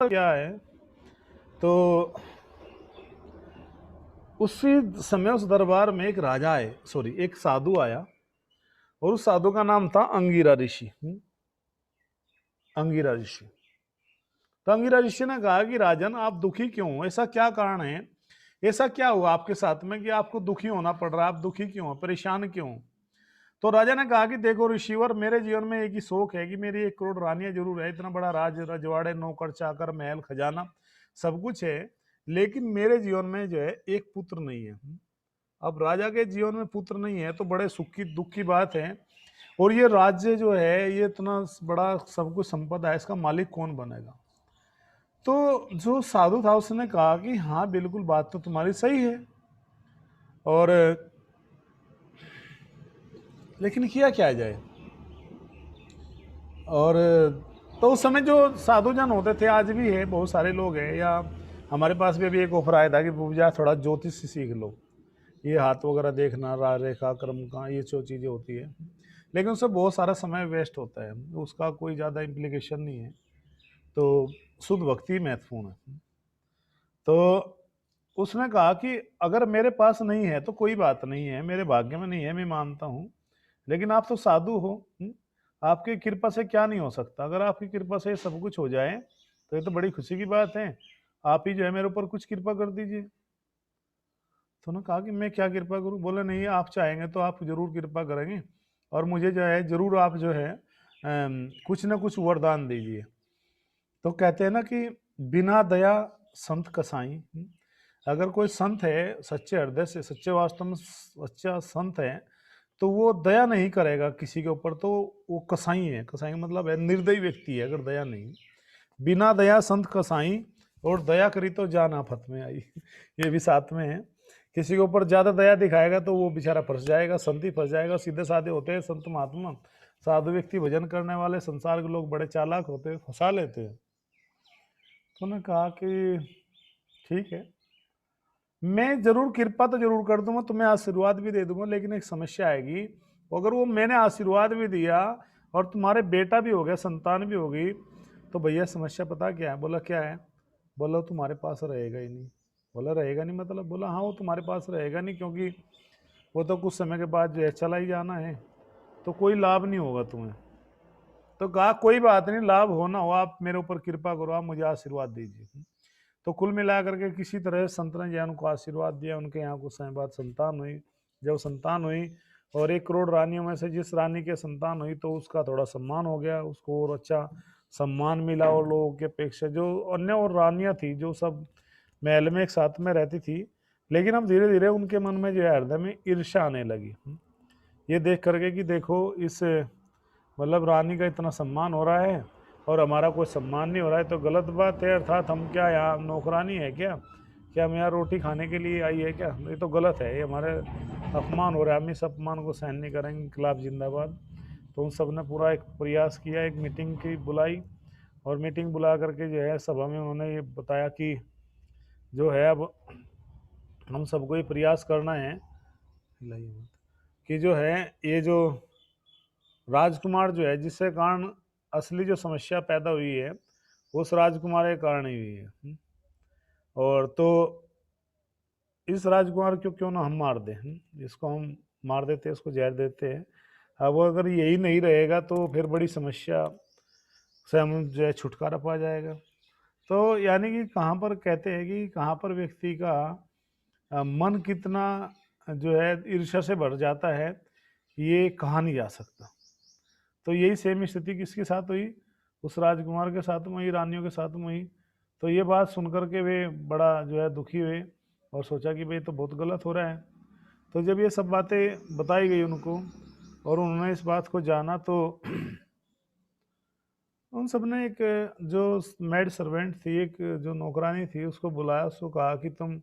क्या है, तो उसी समय उस दरबार में एक राजा आए, सॉरी एक साधु आया, और उस साधु का नाम था अंगिरा ऋषि। अंगिरा ऋषि। तो अंगिरा ऋषि ने कहा कि राजन, आप दुखी क्यों हो, ऐसा क्या कारण है, ऐसा क्या हुआ आपके साथ में कि आपको दुखी होना पड़ रहा है, आप दुखी क्यों हो, परेशान क्यों हो? तो राजा ने कहा कि देखो ऋषिवर, मेरे जीवन में एक ही शौक है कि मेरी 1 करोड़ रानियां जरूर है, इतना बड़ा राज रजवाड़े नौकर चाकर महल खजाना सब कुछ है, लेकिन मेरे जीवन में जो है एक पुत्र नहीं है। अब राजा के जीवन में पुत्र नहीं है तो बड़े सुख की दुख की बात है, और ये राज्य जो है, ये इतना बड़ा सब कुछ संपदा है, इसका मालिक कौन बनेगा? तो जो साधु था उसने कहा कि हाँ बिल्कुल, बात तो तुम्हारी सही है, और लेकिन किया क्या जाए। और तो उस समय जो साधुजन होते थे, आज भी है, बहुत सारे लोग हैं, या हमारे पास भी अभी एक ऑफर आया था कि पूजा थोड़ा ज्योतिष सीख लो, ये हाथ वगैरह देखना, रेखा क्रम का, ये जो चीज़ें होती है, लेकिन उससे बहुत सारा समय वेस्ट होता है, उसका कोई ज़्यादा इम्प्लीकेशन नहीं है। तो शुद्ध भक्ति महत्वपूर्ण है। तो उसने कहा कि अगर मेरे पास नहीं है तो कोई बात नहीं है, मेरे भाग्य में नहीं है, मैं मानता हूँ, लेकिन आप तो साधु हो, आपकी कृपा से क्या नहीं हो सकता, अगर आपकी कृपा से सब कुछ हो जाए तो ये तो बड़ी खुशी की बात है, आप ही जो है मेरे ऊपर कुछ कृपा कर दीजिए। तो उन्होंने कहा कि मैं क्या कृपा करूं? बोले नहीं, आप चाहेंगे तो आप जरूर कृपा करेंगे, और मुझे जो है जरूर आप जो है कुछ ना कुछ वरदान दीजिए। तो कहते हैं ना कि बिना दया संत कसाई। अगर कोई संत है सच्चे हृदय से, सच्चे वास्तव में सच्चा संत है, तो वो दया नहीं करेगा किसी के ऊपर, तो वो कसाई है। कसाई का मतलब है निर्दयी व्यक्ति है, अगर दया नहीं। बिना दया संत कसाई, और दया करी तो जान आफत में आई। ये भी साथ में है। किसी के ऊपर ज्यादा दया दिखाएगा तो वो बेचारा फंस जाएगा, संत ही फंस जाएगा। सीधे साधे होते हैं संत महात्मा, साधु व्यक्ति, भजन करने वाले। संसार के लोग बड़े चालाक होते हैं, फंसा लेते हैं। तो उन्होंने कहा कि ठीक है, मैं जरूर कृपा तो जरूर कर दूंगा, तुम्हें आशीर्वाद भी दे दूंगा, लेकिन एक समस्या आएगी। अगर वो मैंने आशीर्वाद भी दिया और तुम्हारे बेटा भी हो गया, संतान भी होगी, तो भैया समस्या पता क्या है? बोला क्या है? बोला तुम्हारे पास रहेगा ही नहीं। बोला रहेगा नहीं मतलब? बोला हाँ, वो तुम्हारे पास रहेगा नहीं, क्योंकि वो तो कुछ समय के बाद जो है चला ही जाना है, तो कोई लाभ नहीं होगा तुम्हें। तो कहा कोई बात नहीं, लाभ हो ना हो, आप मेरे ऊपर कृपा करो, आप मुझे आशीर्वाद दीजिए। तो कुल मिलाकर के किसी तरह संत ने जो है उनको आशीर्वाद दिया, उनके यहाँ कुछ समय बाद संतान हुई। जब संतान हुई, और 1 करोड़ रानियों में से जिस रानी के संतान हुई, तो उसका थोड़ा सम्मान हो गया, उसको और अच्छा सम्मान मिला, और लोगों की अपेक्षा जो अन्य और रानियां थी, जो सब महल में एक साथ में रहती थी, लेकिन अब धीरे धीरे उनके मन में जो है हृदय में ईर्ष्या आने लगी। ये देख करके कि देखो, इस मतलब रानी का इतना सम्मान हो रहा है और हमारा कोई सम्मान नहीं हो रहा है, तो गलत बात है। अर्थात हम क्या यहाँ नौकरानी है क्या? क्या हम यहाँ रोटी खाने के लिए आई है क्या? ये तो गलत है, ये हमारे अपमान हो रहा है, हम इस अपमान को सहन नहीं करेंगे। इनकलाब जिंदाबाद। तो उन सब ने पूरा एक प्रयास किया, एक मीटिंग की बुलाई, और मीटिंग बुला करके जो है सभा में उन्होंने ये बताया कि जो है अब हम सबको ये प्रयास करना है कि जो है ये जो राजकुमार जो है, जिससे कारण असली जो समस्या पैदा हुई है, उस राजकुमार के कारण ही हुई है। और तो इस राजकुमार को क्यों ना हम मार दें, इसको हम मार देते हैं, इसको जहर देते हैं। अब अगर यही नहीं रहेगा तो फिर बड़ी समस्या से हम जो है छुटकारा पा जाएगा। तो यानी कि कहाँ पर कहते हैं कि कहाँ पर व्यक्ति का मन कितना जो है ईर्ष्या से भर जाता है, ये कहा नहीं जा सकता। तो यही सेम स्थिति किसके साथ हुई? उस राजकुमार के साथ में हुई, रानियों के साथ में हुई। तो ये बात सुनकर के वे बड़ा जो है दुखी हुए, और सोचा कि भाई तो बहुत गलत हो रहा है। तो जब ये सब बातें बताई गई उनको, और उन्होंने इस बात को जाना, तो उन सब ने एक जो मेड सर्वेंट थी, एक जो नौकरानी थी, उसको बुलाया, उसको कहा कि तुम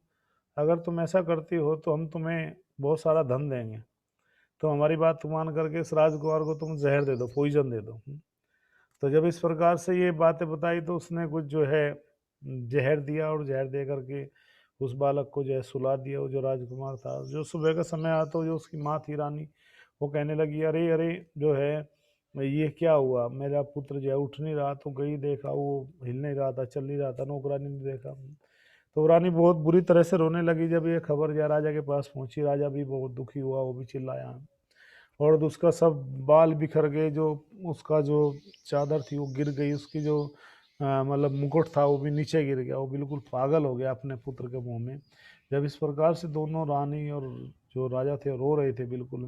अगर तुम ऐसा करती हो तो हम तुम्हें बहुत सारा धन देंगे, तो हमारी बात मान करके इस राजकुमार को तुम जहर दे दो, पॉइजन दे दो। तो जब इस प्रकार से ये बातें बताई, तो उसने कुछ जो है जहर दिया, और जहर दे करके उस बालक को जो है सुला दिया। वो जो राजकुमार था, जो सुबह का समय आया तो जो उसकी माँ थी रानी, वो कहने लगी अरे अरे जो है ये क्या हुआ, मेरा पुत्र जो है उठ नहीं रहा, तो गई देखा वो हिल नहीं रहा था, चल नहीं रहा था, नौकरानी ने देखा। तो रानी बहुत बुरी तरह से रोने लगी जब ये खबर जा राजा के पास पहुंची। राजा भी बहुत दुखी हुआ, वो भी चिल्लाया, और उसका सब बाल बिखर गए, जो उसका जो चादर थी वो गिर गई, उसकी जो मतलब मुकुट था वो भी नीचे गिर गया, वो बिल्कुल पागल हो गया अपने पुत्र के मुंह में। जब इस प्रकार से दोनों रानी और जो राजा थे रो रहे थे बिल्कुल,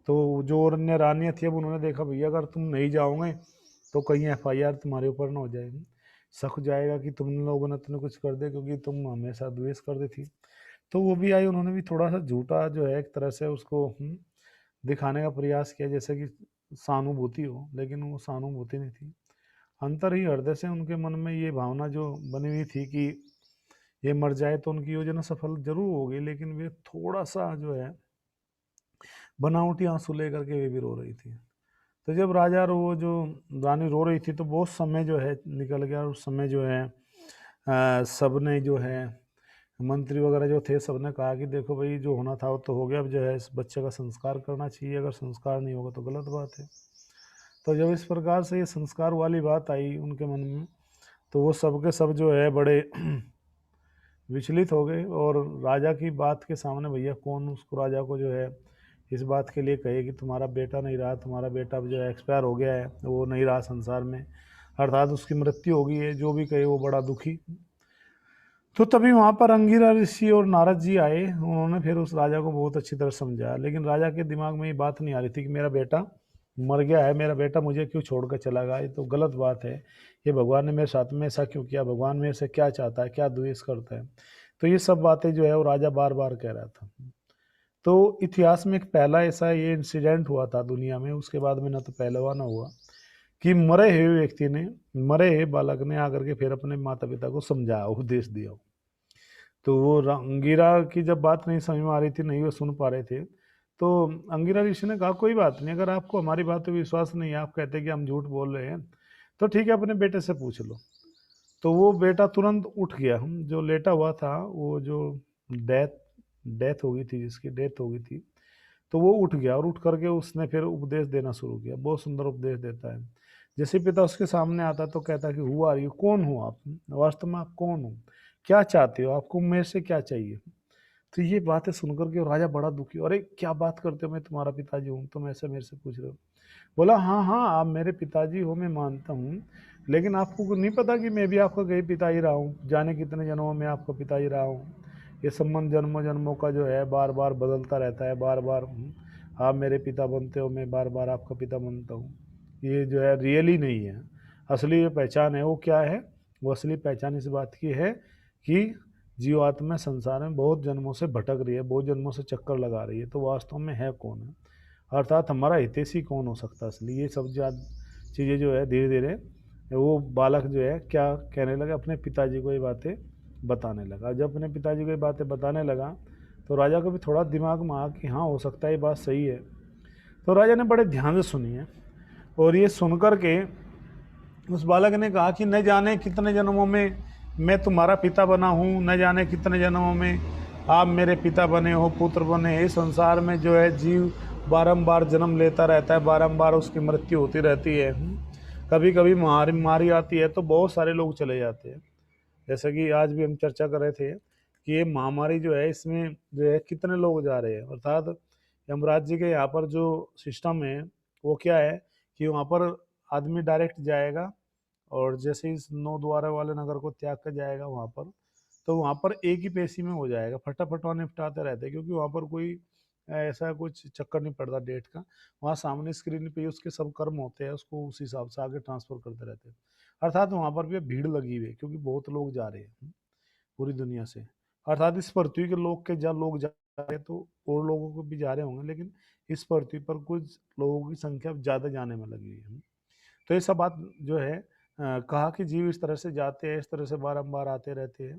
तो जो अन्य रानियाँ थी अब उन्होंने देखा भैया अगर तुम नहीं जाओगे तो कहीं एफआईआर तुम्हारे ऊपर ना हो जाएगी, शक हो जाएगा कि तुम लोगों ने तुमने कुछ कर दिया, क्योंकि तुम हमेशा द्वेष करती थी। तो वो भी आई, उन्होंने भी थोड़ा सा झूठा जो है एक तरह से उसको दिखाने का प्रयास किया जैसे कि सहानुभूति हो, लेकिन वो सहानुभूति नहीं थी। अंतर ही हृदय से उनके मन में ये भावना जो बनी हुई थी कि ये मर जाए तो उनकी योजना सफल जरूर होगी, लेकिन वे थोड़ा सा जो है बनावटी आंसू लेकर के वे भी रो रही थी। तो जब राजा और वो जो रानी रो रही थी तो बहुत समय जो है निकल गया, और उस समय जो है सबने जो है मंत्री वगैरह जो थे सबने कहा कि देखो भाई जो होना था वो तो हो गया, अब जो है इस बच्चे का संस्कार करना चाहिए, अगर संस्कार नहीं होगा तो गलत बात है। तो जब इस प्रकार से ये संस्कार वाली बात आई उनके मन में, तो वो सब के सब जो है बड़े विचलित हो गए, और राजा की बात के सामने भैया कौन उसको राजा को जो है इस बात के लिए कहे कि तुम्हारा बेटा नहीं रहा, तुम्हारा बेटा जो है एक्सपायर हो गया है, वो नहीं रहा संसार में, अर्थात उसकी मृत्यु हो गई है, जो भी कहे वो बड़ा दुखी। तो तभी वहां पर अंगिरा ऋषि और नारद जी आए, उन्होंने फिर उस राजा को बहुत अच्छी तरह समझाया, लेकिन राजा के दिमाग में ये बात नहीं आ रही थी कि मेरा बेटा मर गया है, मेरा बेटा मुझे क्यों छोड़कर चला गया, ये तो गलत बात है, ये भगवान ने मेरे साथ में ऐसा क्यों किया, भगवान मेरे से क्या चाहता है, क्या द्वेष करता है। तो ये सब बातें जो है वो राजा बार बार कह रहा था। तो इतिहास में एक पहला ऐसा ये इंसिडेंट हुआ था दुनिया में, उसके बाद में ना तो पहला हुआ ना हुआ, कि मरे हुए व्यक्ति ने, मरे हुए बालक ने आकर के फिर अपने माता पिता को समझाया, उपदेश दिया। तो वो अंगिरा की जब बात नहीं समझ में आ रही थी, नहीं वो सुन पा रहे थे, तो अंगिरा ऋषि ने कहा कोई बात नहीं, अगर आपको हमारी बात पे विश्वास नहीं है, आप कहते हैं कि हम झूठ बोल रहे हैं, तो ठीक है अपने बेटे से पूछ लो। तो वो बेटा तुरंत उठ गया, जो लेटा हुआ था, वो जो डेथ डेथ हो गई थी, जिसकी डेथ हो गई थी, तो वो उठ गया, और उठ करके उसने फिर उपदेश देना शुरू किया, बहुत सुंदर उपदेश देता है। जैसे पिता उसके सामने आता तो कहता कि हु आर यू, कौन हो आप, वास्तव में आप कौन हो, क्या चाहते हो, आपको मेरे से क्या चाहिए। तो ये बातें सुनकर के राजा बड़ा दुखी, अरे क्या बात करते हो, मैं तुम्हारा पिताजी हूँ, तुम ऐसे मेरे से पूछ रहे हो। बोला हाँ हाँ आप मेरे पिताजी हो, मैं मानता हूँ, लेकिन आपको नहीं पता कि मैं भी आपका कहीं पिता ही रहा हूँ, जाने कितने जन्मों में आपका पिता ही रहा हूँ, ये संबंध जन्मों जन्मों का जो है बार बार बदलता रहता है, बार बार आप मेरे पिता बनते हो, मैं बार बार आपका पिता बनता हूँ, ये जो है रियली नहीं है। असली जो पहचान है वो क्या है, वो असली पहचान इस बात की है कि जीवात्मा संसार में बहुत जन्मों से भटक रही है, बहुत जन्मों से चक्कर लगा रही है, तो वास्तव में है कौन है, अर्थात हमारा हितैषी कौन हो सकता है असली। ये सब चीज़ें जो है धीरे धीरे वो बालक जो है क्या कहने लगा, अपने पिताजी को ये बातें बताने लगा। जब अपने पिताजी को ये बातें बताने लगा तो राजा को भी थोड़ा दिमाग में आ कि हाँ हो सकता है ये बात सही है। तो राजा ने बड़े ध्यान से सुनी है, और ये सुन कर के उस बालक ने कहा कि न जाने कितने जन्मों में मैं तुम्हारा पिता बना हूँ, न जाने कितने जन्मों में आप मेरे पिता बने हो, पुत्र बने। इस संसार में जो है जीव बारंबार जन्म लेता रहता है, बारंबार उसकी मृत्यु होती रहती है। कभी कभी महामारी आती है तो बहुत सारे लोग चले जाते हैं, जैसा कि आज भी हम चर्चा कर रहे थे कि ये महामारी जो है इसमें जो है कितने लोग जा रहे हैं, अर्थात यमराज जी के यहाँ पर जो सिस्टम है वो क्या है कि वहाँ पर आदमी डायरेक्ट जाएगा, और जैसे इस 9 द्वारा वाले नगर को त्याग कर जाएगा वहाँ पर, तो वहाँ पर एक ही पेशी में हो जाएगा, फटाफट वहाँ निपटाते रहते हैं, क्योंकि वहाँ पर कोई ऐसा कुछ चक्कर नहीं पड़ता डेट का, वहाँ सामने स्क्रीन पे ही उसके सब कर्म होते हैं, उसको उस हिसाब से आगे ट्रांसफर करते रहते हैं। अर्थात वहाँ पर भी भीड़ लगी हुई है, क्योंकि बहुत लोग जा रहे हैं पूरी दुनिया से, अर्थात इस पृथ्वी के लोग के जहाँ लोग जा रहे हैं तो और लोगों को भी जा रहे होंगे, लेकिन इस पृथ्वी पर कुछ लोगों की संख्या ज़्यादा जाने में लगी हुई है। तो ये सब बात जो है कहा कि जीव इस तरह से जाते हैं, इस तरह से बारंबार आते रहते हैं,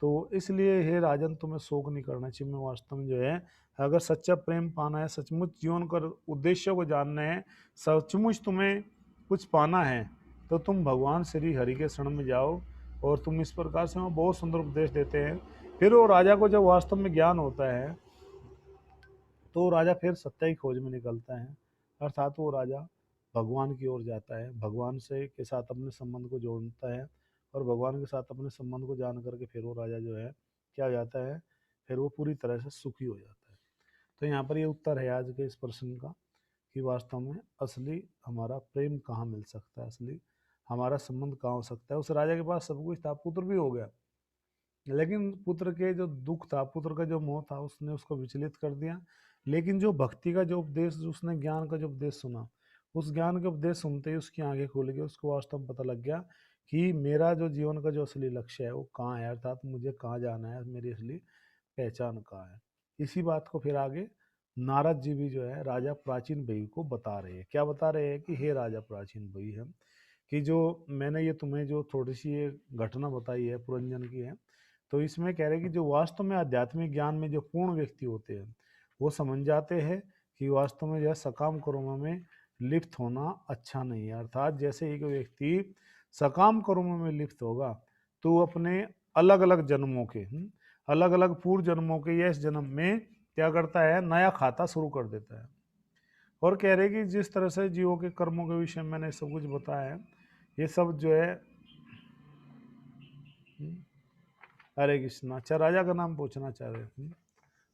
तो इसलिए हे राजन तुम्हें शोक नहीं करना चाहिए। मैं वास्तव में जो है अगर सच्चा प्रेम पाना है, सचमुच जीवन का उद्देश्य को जानना है, सचमुच तुम्हें कुछ पाना है, तो तुम भगवान श्री हरि के शरण में जाओ, और तुम इस प्रकार से वो बहुत सुंदर उपदेश देते हैं। फिर वो राजा को जब वास्तव में ज्ञान होता है तो राजा फिर सत्य की खोज में निकलता है, अर्थात वो राजा भगवान की ओर जाता है, भगवान से के साथ अपने संबंध को जोड़ता है, और भगवान के साथ अपने संबंध को जान करके फिर वो राजा जो है क्या हो जाता है, फिर वो पूरी तरह से सुखी हो जाता है। तो यहाँ पर ये उत्तर है आज के इस प्रश्न का कि वास्तव में असली हमारा प्रेम कहाँ मिल सकता है, असली हमारा संबंध कहाँ हो सकता है। उस राजा के पास सब कुछ था, पुत्र भी हो गया, लेकिन पुत्र के जो दुख था, पुत्र का जो मोह था, उसने उसको विचलित कर दिया। लेकिन जो भक्ति का जो उपदेश, उसने ज्ञान का जो उपदेश सुना, उस ज्ञान के उपदेश सुनते ही उसकी आंखें खुल गई, उसको वास्तव में पता लग गया कि मेरा जो जीवन का जो असली लक्ष्य है वो कहाँ है, अर्थात मुझे कहाँ जाना है, मेरी असली पहचान कहाँ है। इसी बात को फिर आगे नारद जी भी जो है राजा प्राचीन भई को बता रहे हैं। क्या बता रहे हैं कि हे राजा प्राचीन भई है, कि जो मैंने ये तुम्हें जो थोड़ी सी ये घटना बताई है पुरंजन की है, तो इसमें कह रहे हैं कि जो वास्तव में आध्यात्मिक ज्ञान में जो पूर्ण व्यक्ति होते हैं वो समझ जाते हैं कि वास्तव में जो है सकाम कर्मों में लिप्त होना अच्छा नहीं है। अर्थात जैसे एक व्यक्ति सकाम कर्मों में लिप्त होगा तो वो अपने अलग अलग जन्मों के अलग अलग पूर्व जन्मों के या इस जन्म में क्या करता है, नया खाता शुरू कर देता है। और कह रहे कि जिस तरह से जीवों के कर्मों के विषय में मैंने सब कुछ बताया है, ये सब जो है हरे कृष्णा। अच्छा, राजा का नाम पूछना चाह रहे थे।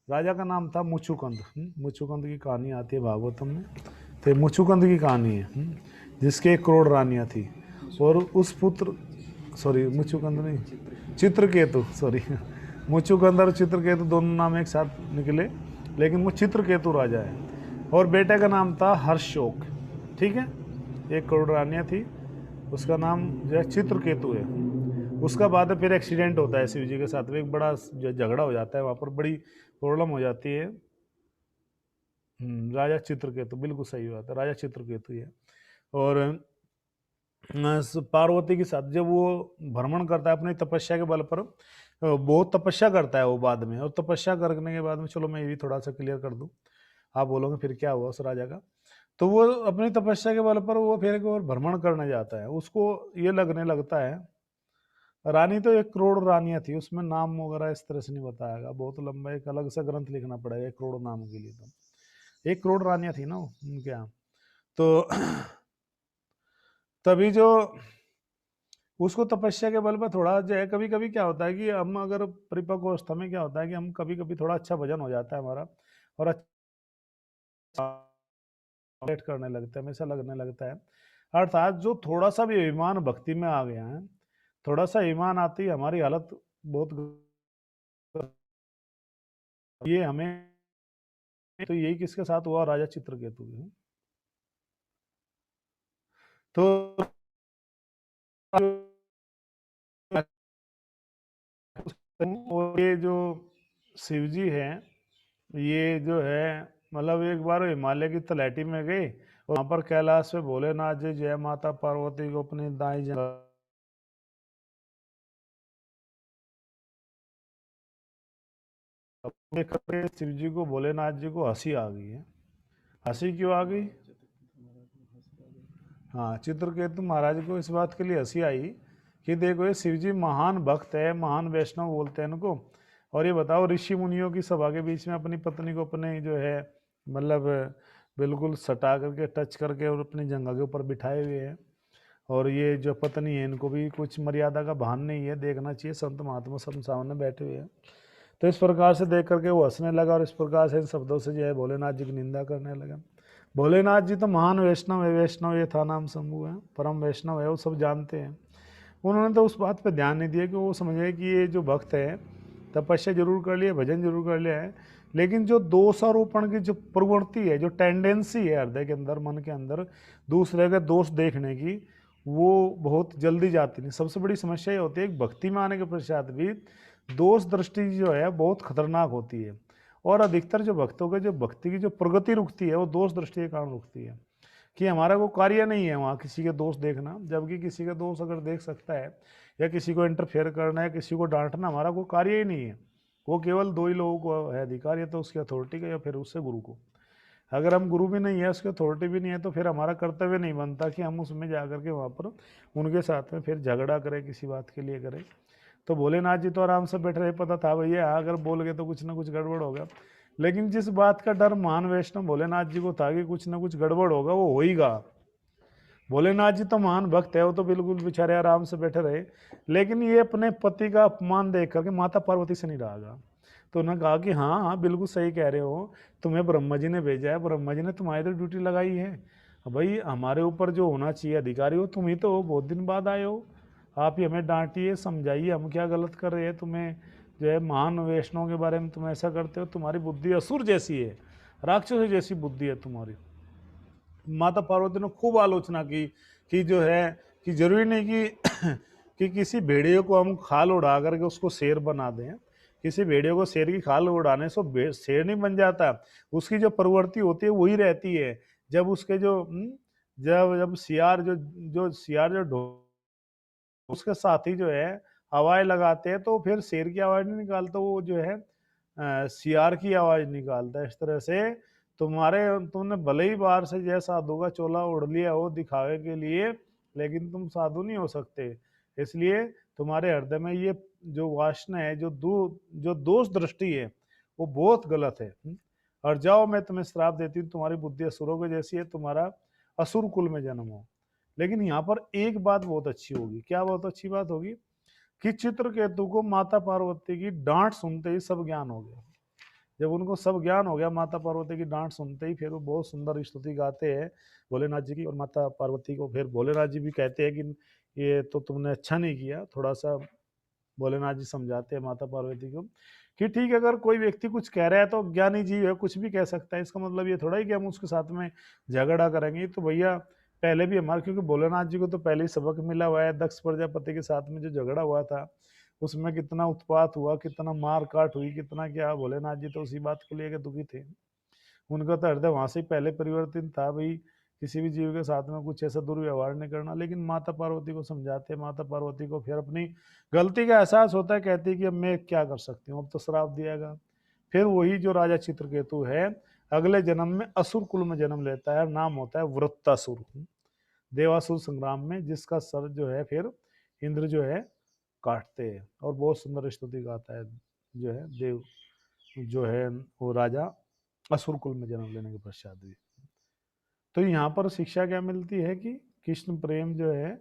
राजा का नाम था मुचुकुंद। मुचुकुंद की कहानी आती है भागवतम में, तो मुचुकुंद की कहानी है, जिसके 1 करोड़ रानियां थी। और उस पुत्र, सॉरी मुचुकुंद नहीं, चित्रकेतु, सॉरी मुचुकुंद और चित्रकेतु दोनों नाम एक साथ निकले, लेकिन वो चित्रकेतु राजा है। और बेटे का नाम था हर्षोक। ठीक है, 1 करोड़ रानियां थी, उसका नाम जो है चित्रकेतु है। उसका बाद फिर एक्सीडेंट होता है शिव जी के साथ में, एक बड़ा जो झगड़ा हो जाता है, वहाँ पर बड़ी प्रॉब्लम हो जाती है। राजा चित्रकेतु, बिल्कुल सही बात है, राजा चित्रकेतु है। और पार्वती के साथ जब वो भ्रमण करता है अपनी तपस्या के बल पर, बहुत तपस्या करता है वो बाद में, और तपस्या करने के बाद में, चलो मैं ये भी थोड़ा सा क्लियर कर दूं, आप बोलोगे फिर क्या हुआ उस राजा का। तो वो अपनी तपस्या के बल पर वो फिर एक और भ्रमण करने जाता है, उसको ये लगने लगता है, रानी तो 1 करोड़ रानियां थी, उसमें नाम वगैरह इस तरह से नहीं बताएगा, बहुत लंबा एक अलग से ग्रंथ लिखना पड़ेगा 1 करोड़ नाम के लिए। तो 1 करोड़ रानियां थी ना उनके यहाँ। तो तभी जो उसको तपस्या के बल पर थोड़ा जो है, कभी कभी क्या होता है कि हम अगर परिपक्व अवस्था में क्या होता है कि हम कभी कभी थोड़ा अच्छा भजन हो जाता है हमारा, और अच्छा करने लगता है, हमेशा लगने लगता है। अर्थात जो थोड़ा सा भी ईमान भक्ति में आ गया है, थोड़ा सा ईमान आती है हमारी हालत बहुत, ये हमें, तो यही किसके साथ हुआ, राजा चित्रकेतु के। तो ये जो शिव जी है, ये जो है मतलब एक बार हिमालय की तलहटी में गए, और वहां पर कैलाश पे भोलेनाथ जी जय माता पार्वती को अपनी दाई शिव जी को, भोलेनाथ जी को हंसी आ गई है। हंसी क्यों आ गई? हाँ, चित्रकेतु महाराज को इस बात के लिए हंसी आई कि देखो ये शिव जी महान भक्त है, महान वैष्णव बोलते हैं इनको, और ये बताओ ऋषि मुनियों की सभा के बीच में अपनी पत्नी को अपने जो है मतलब बिल्कुल सटा करके टच करके और अपनी जंघा के ऊपर बिठाए हुए हैं, और ये जो पत्नी है इनको भी कुछ मर्यादा का भान नहीं है, देखना चाहिए संत महात्मा सब सामने बैठे हुए हैं। तो इस प्रकार से देख करके वो हंसने लगा, और इस प्रकार से इन शब्दों से जो है भोलेनाथ जी की निंदा करने लगा। भोलेनाथ जी तो महान वैष्णव है, वैष्णव ये था नाम शंभु है, परम वैष्णव है, वो सब जानते हैं। उन्होंने तो उस बात पर ध्यान नहीं दिया कि वो समझे कि ये जो भक्त है तपस्या जरूर कर लिया, भजन जरूर कर लिया है, लेकिन जो दोषारोपण की जो प्रवृत्ति है, जो टेंडेंसी है हृदय के अंदर, मन के अंदर दूसरे के दोष देखने की, वो बहुत जल्दी जाती नहीं। सबसे बड़ी समस्या ये होती है कि भक्ति में आने के पश्चात भी दोष दृष्टि जो है बहुत खतरनाक होती है, और अधिकतर जो भक्तों के जो भक्ति की जो प्रगति रुकती है वो दोष दृष्टि के कारण रुकती है, कि हमारा वो कार्य नहीं है वहाँ किसी के दोष देखना, जबकि किसी का दोष अगर देख सकता है या किसी को इंटरफेयर करना है, किसी को डांटना, हमारा कोई कार्य ही नहीं है। वो केवल 2 ही लोगों को है अधिकार, या तो उसकी अथॉरिटी का या फिर उससे गुरु को। अगर हम गुरु भी नहीं है, उसकी अथॉरिटी भी नहीं है, तो फिर हमारा कर्तव्य नहीं बनता कि हम उसमें जा करके वहाँ पर उनके साथ में फिर झगड़ा करें, किसी बात के लिए करें। तो भोलेनाथ जी तो आराम से बैठ रहे, पता था भैया अगर बोल गए तो कुछ ना कुछ गड़बड़ होगा, लेकिन जिस बात का डर महान वैष्णव भोलेनाथ जी को था कि कुछ ना कुछ गड़बड़ होगा, वो होएगा, भोलेनाथ जी तो महान भक्त है, वो तो बिल्कुल बेचारे आराम से बैठे रहे, लेकिन ये अपने पति का अपमान देख करके माता पार्वती से नहीं रहा गया। तो उन्होंने कहा कि हाँ हाँ बिल्कुल सही कह रहे हो, तुम्हें ब्रह्मा जी ने भेजा है, ब्रह्मा जी ने तुम्हारी तो ड्यूटी लगाई है। भाई हमारे ऊपर जो होना चाहिए अधिकारी हो तुम ही तो हो, बहुत दिन बाद आए हो, आप ही हमें डांटिए समझाइए हम क्या गलत कर रहे हैं। तुम्हें जो है महान वैष्णव के बारे में तुम ऐसा करते हो, तुम्हारी बुद्धि असुर जैसी है, राक्षस जैसी बुद्धि है तुम्हारी। माता पार्वती ने खूब आलोचना की कि जो है कि जरूरी नहीं कि कि किसी भेड़िए को हम खाल उड़ा करके उसको शेर बना दें। किसी भेड़िए को शेर की खाल उड़ाने से शेर नहीं बन जाता, उसकी जो प्रवृत्ति होती है वही रहती है। जब उसके जो जब जब सियार जो जो सियार जो उसके साथी जो है आवाज लगाते हैं तो फिर शेर की आवाज नहीं निकालता, वो जो है सियार की आवाज निकालता है। इस तरह से तुमने भले ही बाहर से जय साधु का चोला उड़ लिया हो दिखावे के लिए, लेकिन तुम साधु नहीं हो सकते। इसलिए तुम्हारे हृदय में ये जो वासना है, जो दोष दृष्टि है, वो बहुत गलत है। और जाओ मैं तुम्हें श्राप देती हूँ, तुम्हारी बुद्धि असुरों की जैसी है, तुम्हारा असुर कुल में जन्म हो। लेकिन यहाँ पर एक बात बहुत अच्छी होगी। क्या बहुत अच्छी बात होगी? कि चित्रकेतु को माता पार्वती की डांट सुनते ही सब ज्ञान हो गया। जब उनको सब ज्ञान हो गया माता पार्वती की डांट सुनते ही, फिर वो बहुत सुंदर स्तुति गाते हैं भोलेनाथ जी की और माता पार्वती को। फिर भोलेनाथ जी भी कहते हैं कि ये तो तुमने अच्छा नहीं किया। थोड़ा सा भोलेनाथ जी समझाते हैं माता पार्वती को कि ठीक है, अगर कोई व्यक्ति कुछ कह रहा है तो ज्ञानी जीव है, कुछ भी कह सकता है, इसका मतलब ये थोड़ा ही कि हम उसके साथ में झगड़ा करेंगे। तो भैया पहले भी हमारे, क्योंकि भोलेनाथ जी को तो पहले ही सबक मिला हुआ है, दक्ष प्रजापति के साथ में जो झगड़ा हुआ था उसमें कितना उत्पात हुआ, कितना मार काट हुई, कितना क्या, भोलेनाथ जी तो उसी बात को लेकर दुखी थे। उनका तो हृदय वहां से ही पहले परिवर्तन था भाई, किसी भी जीव के साथ में कुछ ऐसा दुर्व्यवहार नहीं करना। लेकिन माता पार्वती को समझाते, माता पार्वती को फिर अपनी गलती का एहसास होता है, कहती है कि अब मैं क्या कर सकती हूँ, अब तो श्राप दियागा। फिर वही जो राजा चित्रकेतु है अगले जन्म में असुर कुल में जन्म लेता है, नाम होता है वृत्तासुर। देवासुर संग्राम में जिसका सर जो है फिर इंद्र जो है काटते हैं। और बहुत सुंदर स्तुति गाता है जो है देव, जो है वो राजा असुर कुल में जन्म लेने के पश्चात भी। तो यहाँ पर शिक्षा क्या मिलती है कि कृष्ण प्रेम जो है